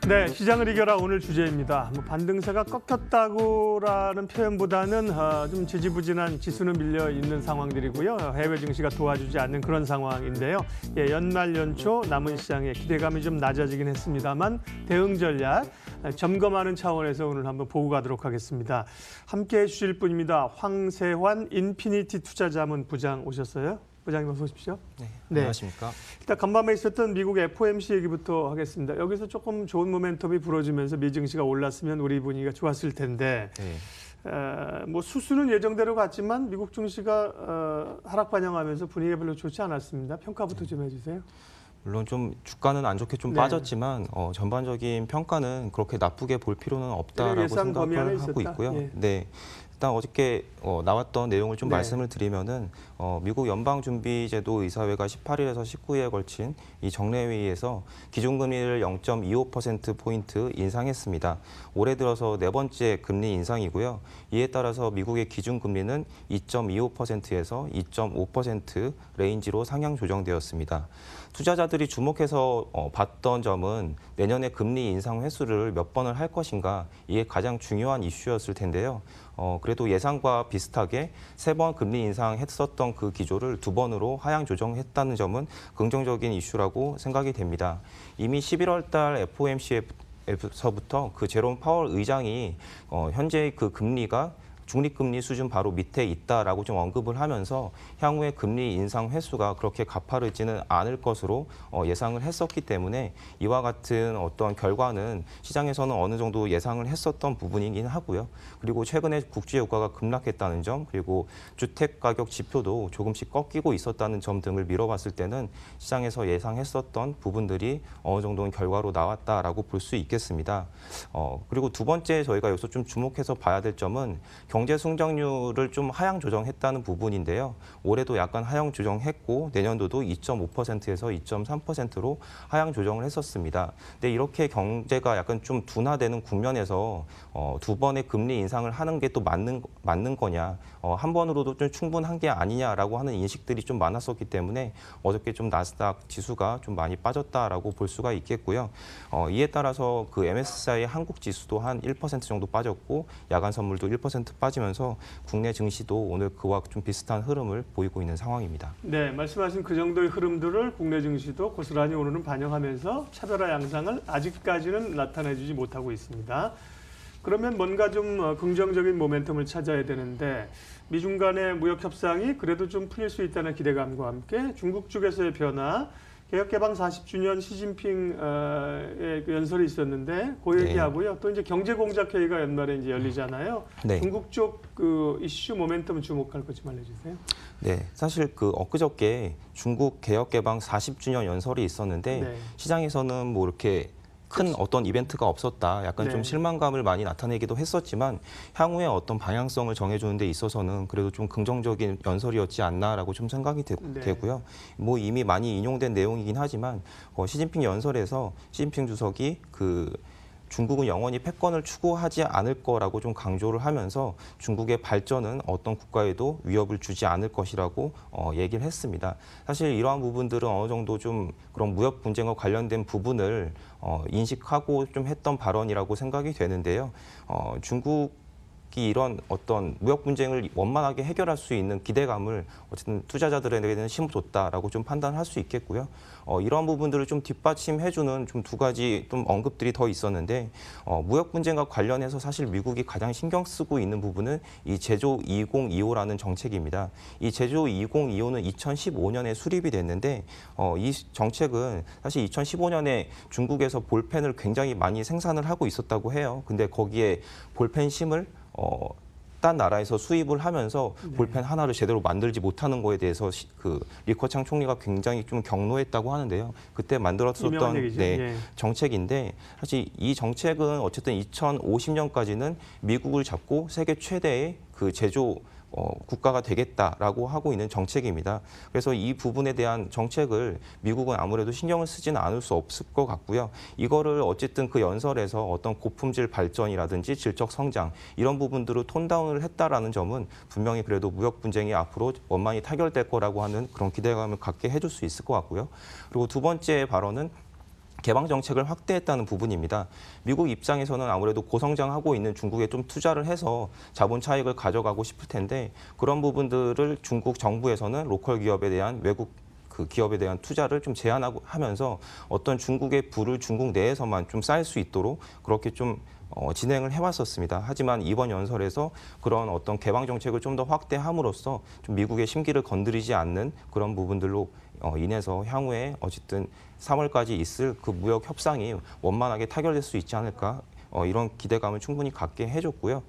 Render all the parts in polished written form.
네, 시장을 이겨라 오늘 주제입니다. 반등세가 꺾였다고라는 표현보다는 좀 지지부진한 지수는 밀려 있는 상황들이고요. 해외 증시가 도와주지 않는 그런 상황인데요. 예, 연말 연초 남은 시장에 기대감이 좀 낮아지긴 했습니다만 대응 전략 점검하는 차원에서 오늘 한번 보고 가도록 하겠습니다. 함께해 주실 분입니다. 황세환 인피니티 투자자문 부장 오셨어요. 부장님 어서 오십시오. 네, 안녕하십니까. 일단 간밤에 있었던 미국 FOMC 얘기부터 하겠습니다. 여기서 조금 좋은 모멘텀이 불어지면서 미증시가 올랐으면 우리 분위기가 좋았을 텐데 뭐 수수는 예정대로 갔지만 미국 증시가 하락 반영하면서 분위기가 별로 좋지 않았습니다. 평가부터 좀 해주세요. 물론 좀 주가는 안 좋게 좀 빠졌지만 전반적인 평가는 그렇게 나쁘게 볼 필요는 없다라고 생각을 하고 있고요. 예. 네. 일단 어저께 나왔던 내용을 좀 말씀을 드리면은 미국 연방준비제도 의사회가 18일에서 19일에 걸친 이 정례회의에서 기준금리를 0.25%포인트 인상했습니다. 올해 들어서 네 번째 금리 인상이고요. 이에 따라서 미국의 기준금리는 2.25%에서 2.5% 레인지로 상향 조정되었습니다. 투자자들이 주목해서 봤던 점은 내년에 금리 인상 횟수를 몇 번을 할 것인가, 이게 가장 중요한 이슈였을 텐데요. 그래도 예상과 비슷하게 3번 금리 인상했었던 그 기조를 2번으로 하향 조정했다는 점은 긍정적인 이슈라고 생각이 됩니다. 이미 11월 달 FOMC에서부터 그 제롬 파월 의장이 현재 그 금리가 중립금리 수준 바로 밑에 있다라고 좀 언급을 하면서 향후에 금리 인상 횟수가 그렇게 가파르지는 않을 것으로 예상을 했었기 때문에 이와 같은 어떤 결과는 시장에서는 어느 정도 예상을 했었던 부분이긴 하고요. 그리고 최근에 국제유가가 급락했다는 점, 그리고 주택가격 지표도 조금씩 꺾이고 있었다는 점 등을 미뤄봤을 때는 시장에서 예상했었던 부분들이 어느 정도는 결과로 나왔다라고 볼 수 있겠습니다. 그리고 두 번째 저희가 여기서 좀 주목해서 봐야 될 점은 경제 성장률을 좀 하향 조정했다는 부분인데요. 올해도 약간 하향 조정했고 내년도도 2.5%에서 2.3%로 하향 조정을 했었습니다. 근데 이렇게 경제가 약간 좀 둔화되는 국면에서 두 번의 금리 인상을 하는 게 또 맞는 거냐, 한 번으로도 좀 충분한 게 아니냐라고 하는 인식들이 좀 많았었기 때문에 어저께 좀 나스닥 지수가 좀 많이 빠졌다라고 볼 수가 있겠고요. 이에 따라서 그 MSCI 한국 지수도 한 1% 정도 빠졌고 야간 선물도 1% 빠지면서 국내 증시도 오늘 그와 좀 비슷한 흐름을 보이고 있는 상황입니다. 네, 말씀하신 그 정도의 흐름들을 국내 증시도 고스란히 오늘은 반영하면서 차별화 양상을 아직까지는 나타내주지 못하고 있습니다. 그러면 뭔가 좀 긍정적인 모멘텀을 찾아야 되는데 미중 간의 무역 협상이 그래도 좀 풀릴 수 있다는 기대감과 함께 중국 쪽에서의 변화, 개혁개방 40주년 시진핑의 연설이 있었는데 그 얘기하고요. 또 이제 경제공작회의가 연말에 이제 열리잖아요. 네. 중국 쪽 그 이슈 모멘텀 주목할 것 좀 알려주세요. 네, 사실 그 엊그저께 중국 개혁개방 40주년 연설이 있었는데 시장에서는 뭐 이렇게 큰 어떤 이벤트가 없었다. 약간 좀 실망감을 많이 나타내기도 했었지만 향후에 어떤 방향성을 정해주는 데 있어서는 그래도 좀 긍정적인 연설이었지 않나라고 좀 생각이 되고요. 뭐 이미 많이 인용된 내용이긴 하지만 시진핑 연설에서 시진핑 주석이 중국은 영원히 패권을 추구하지 않을 거라고 좀 강조를 하면서 중국의 발전은 어떤 국가에도 위협을 주지 않을 것이라고 얘기를 했습니다. 사실 이러한 부분들은 어느 정도 좀 그런 무역 분쟁과 관련된 부분을 인식하고 좀 했던 발언이라고 생각이 되는데요. 중국이 이런 어떤 무역 분쟁을 원만하게 해결할 수 있는 기대감을 어쨌든 투자자들에게는 심어줬다라고 좀 판단할 수 있겠고요. 이런 부분들을 좀 뒷받침해주는 좀 두 가지 좀 언급들이 더 있었는데 무역 분쟁과 관련해서 사실 미국이 가장 신경 쓰고 있는 부분은 이 제조 2025라는 정책입니다. 이 제조 2025는 2015년에 수립이 됐는데 이 정책은 사실 2015년에 중국에서 볼펜을 굉장히 많이 생산을 하고 있었다고 해요. 근데 거기에 볼펜 심을 딴 나라에서 수입을 하면서 볼펜 하나를 제대로 만들지 못하는 거에 대해서 리커창 총리가 굉장히 좀 경로했다고 하는데요. 그때 만들었었던 정책인데 사실 이 정책은 어쨌든 2050년까지는 미국을 잡고 세계 최대의 그 제조 국가가 되겠다라고 하고 있는 정책입니다. 그래서 이 부분에 대한 정책을 미국은 아무래도 신경을 쓰지는 않을 수 없을 것 같고요. 이거를 어쨌든 그 연설에서 어떤 고품질 발전이라든지 질적 성장 이런 부분들을 톤다운을 했다라는 점은 분명히 그래도 무역 분쟁이 앞으로 원만히 타결될 거라고 하는 그런 기대감을 갖게 해줄 수 있을 것 같고요. 그리고 두 번째 발언은 개방 정책을 확대했다는 부분입니다. 미국 입장에서는 아무래도 고성장하고 있는 중국에 좀 투자를 해서 자본 차익을 가져가고 싶을 텐데 그런 부분들을 중국 정부에서는 로컬 기업에 대한 외국 그 기업에 대한 투자를 좀 제한하고 하면서 어떤 중국의 부를 중국 내에서만 좀 쌓일 수 있도록 그렇게 좀 진행을 해왔었습니다. 하지만 이번 연설에서 그런 어떤 개방 정책을 좀 더 확대함으로써 좀 미국의 심기를 건드리지 않는 그런 부분들로 인해서 향후에 어쨌든 3월까지 있을 그 무역 협상이 원만하게 타결될 수 있지 않을까 이런 기대감을 충분히 갖게 해줬고요.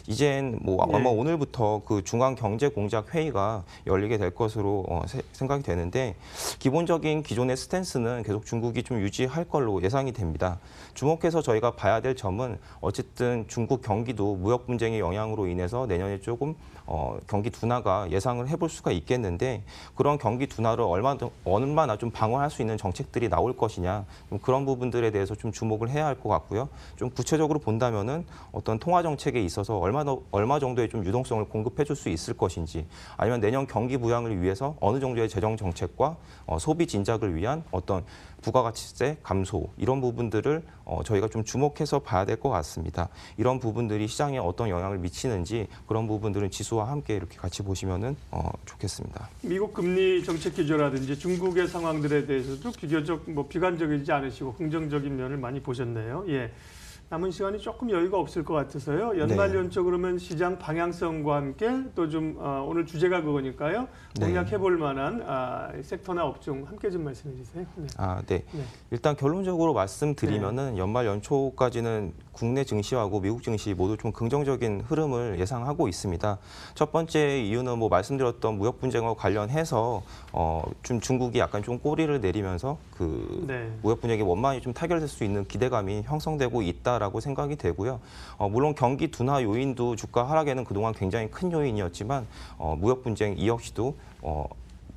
이젠 뭐 아마 오늘부터 그 중앙경제공작회의가 열리게 될 것으로 생각이 되는데 기본적인 기존의 스탠스는 계속 중국이 좀 유지할 걸로 예상이 됩니다. 주목해서 저희가 봐야 될 점은 어쨌든 중국 경기도 무역 분쟁의 영향으로 인해서 내년에 조금 경기 둔화가 예상을 해볼 수가 있겠는데 그런 경기 둔화를 얼마나 좀 방어할 수 있는 정책들이 나올 것이냐 좀 그런 부분들에 대해서 좀 주목을 해야 할 것 같고요. 좀 구체적으로 본다면은 어떤 통화 정책에 있어서 얼마 정도의 좀 유동성을 공급해 줄 수 있을 것인지 아니면 내년 경기 부양을 위해서 어느 정도의 재정 정책과 소비 진작을 위한 어떤 부가가치세 감소 이런 부분들을 저희가 좀 주목해서 봐야 될 것 같습니다. 이런 부분들이 시장에 어떤 영향을 미치는지 그런 부분들은 지수와 함께 이렇게 같이 보시면은 좋겠습니다. 미국 금리 정책 기조라든지 중국의 상황들에 대해서도 비교적 비관적이지 않으시고 긍정적인 면을 많이 보셨네요. 예. 남은 시간이 조금 여유가 없을 것 같아서요. 연말 연초 그러면 시장 방향성과 함께 또 좀 오늘 주제가 그거니까요. 공략해볼 만한 섹터나 업종 함께 좀 말씀해 주세요. 네. 네. 일단 결론적으로 말씀드리면은 연말 연초까지는 국내 증시하고 미국 증시 모두 좀 긍정적인 흐름을 예상하고 있습니다. 첫 번째 이유는 뭐 말씀드렸던 무역 분쟁과 관련해서 좀 중국이 약간 좀 꼬리를 내리면서 그 무역 분쟁이 원만히 좀 타결될 수 있는 기대감이 형성되고 있다라고 생각이 되고요. 물론 경기 둔화 요인도 주가 하락에는 그동안 굉장히 큰 요인이었지만 무역 분쟁 이 역시도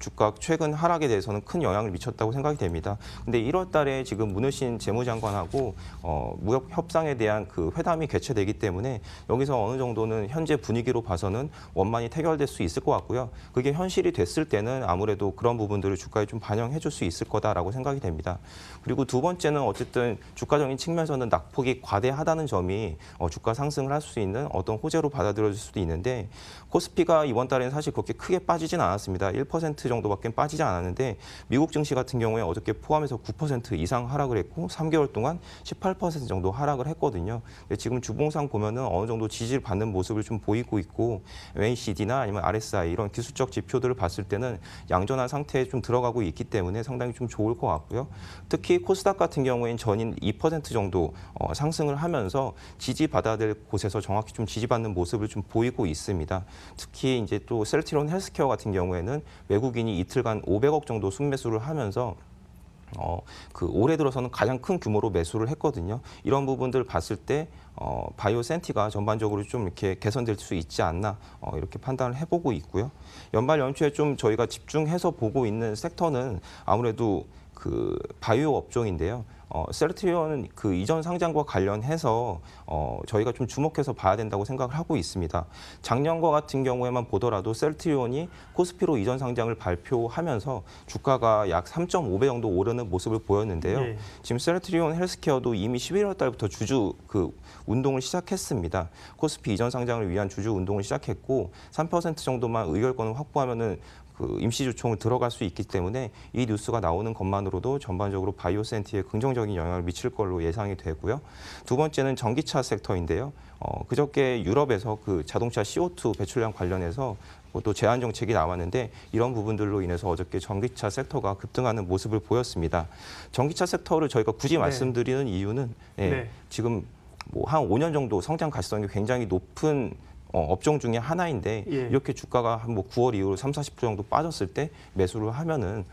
주가 최근 하락에 대해서는 큰 영향을 미쳤다고 생각이 됩니다. 근데 1월 달에 지금 문우신 재무장관하고 무역 협상에 대한 그 회담이 개최되기 때문에 여기서 어느 정도는 현재 분위기로 봐서는 원만히 타결될 수 있을 것 같고요. 그게 현실이 됐을 때는 아무래도 그런 부분들을 주가에 좀 반영해 줄 수 있을 거다라고 생각이 됩니다. 그리고 두 번째는 어쨌든 주가적인 측면에서는 낙폭이 과대하다는 점이 주가 상승을 할 수 있는 어떤 호재로 받아들여질 수도 있는데 코스피가 이번 달에는 사실 그렇게 크게 빠지진 않았습니다. 1% 정도밖에 빠지지 않았는데 미국 증시 같은 경우에 어저께 포함해서 9% 이상 하락을 했고 3개월 동안 18% 정도 하락을 했거든요. 지금 주봉상 보면은 어느 정도 지지를 받는 모습을 좀 보이고 있고 MACD나 아니면 RSI 이런 기술적 지표들을 봤을 때는 양전한 상태에 좀 들어가고 있기 때문에 상당히 좀 좋을 것 같고요. 특히 코스닥 같은 경우에는 전인 2% 정도 상승을 하면서 지지받아야 될 곳에서 정확히 좀 지지받는 모습을 좀 보이고 있습니다. 특히 이제 또 셀트리온 헬스케어 같은 경우에는 외국인이 이틀간 500억 정도 순매수를 하면서 그 올해 들어서는 가장 큰 규모로 매수를 했거든요. 이런 부분들을 봤을 때 바이오 센티가 전반적으로 좀 이렇게 개선될 수 있지 않나 이렇게 판단을 해보고 있고요. 연말 연초에 좀 저희가 집중해서 보고 있는 섹터는 아무래도 그 바이오 업종인데요. 셀트리온은 그 이전 상장과 관련해서 저희가 좀 주목해서 봐야 된다고 생각을 하고 있습니다. 작년과 같은 경우에만 보더라도 셀트리온이 코스피로 이전 상장을 발표하면서 주가가 약 3.5배 정도 오르는 모습을 보였는데요. 지금 셀트리온 헬스케어도 이미 11월 달부터 주주 그 운동을 시작했습니다. 코스피 이전 상장을 위한 주주 운동을 시작했고 3% 정도만 의결권을 확보하면은 그 임시주총을 들어갈 수 있기 때문에 이 뉴스가 나오는 것만으로도 전반적으로 바이오센티에 긍정적인 영향을 미칠 걸로 예상이 되고요. 두 번째는 전기차 섹터인데요. 그저께 유럽에서 그 자동차 CO2 배출량 관련해서 또 제한 정책이 나왔는데 이런 부분들로 인해서 어저께 전기차 섹터가 급등하는 모습을 보였습니다. 전기차 섹터를 저희가 굳이 말씀드리는 이유는 지금 뭐 한 5년 정도 성장 가시성이 굉장히 높은 업종 중에 하나인데 예. 이렇게 주가가 한 뭐 9월 이후로 30, 40% 정도 빠졌을 때 매수를 하면은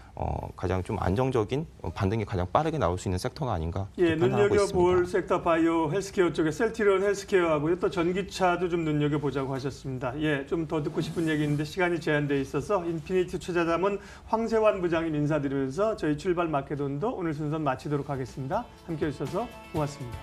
가장 좀 안정적인 반등이 가장 빠르게 나올 수 있는 섹터가 아닌가 예, 판단하고 눈여겨볼 있습니다. 섹터 바이오 헬스케어 쪽에 셀트리온 헬스케어하고요. 또 전기차도 좀 눈여겨보자고 하셨습니다. 예, 좀 더 듣고 싶은 얘기 있는데 시간이 제한돼 있어서 인피니티 투자자문 황세환 부장님 인사드리면서 저희 출발 마켓온도 오늘 순서 마치도록 하겠습니다. 함께해 주셔서 고맙습니다.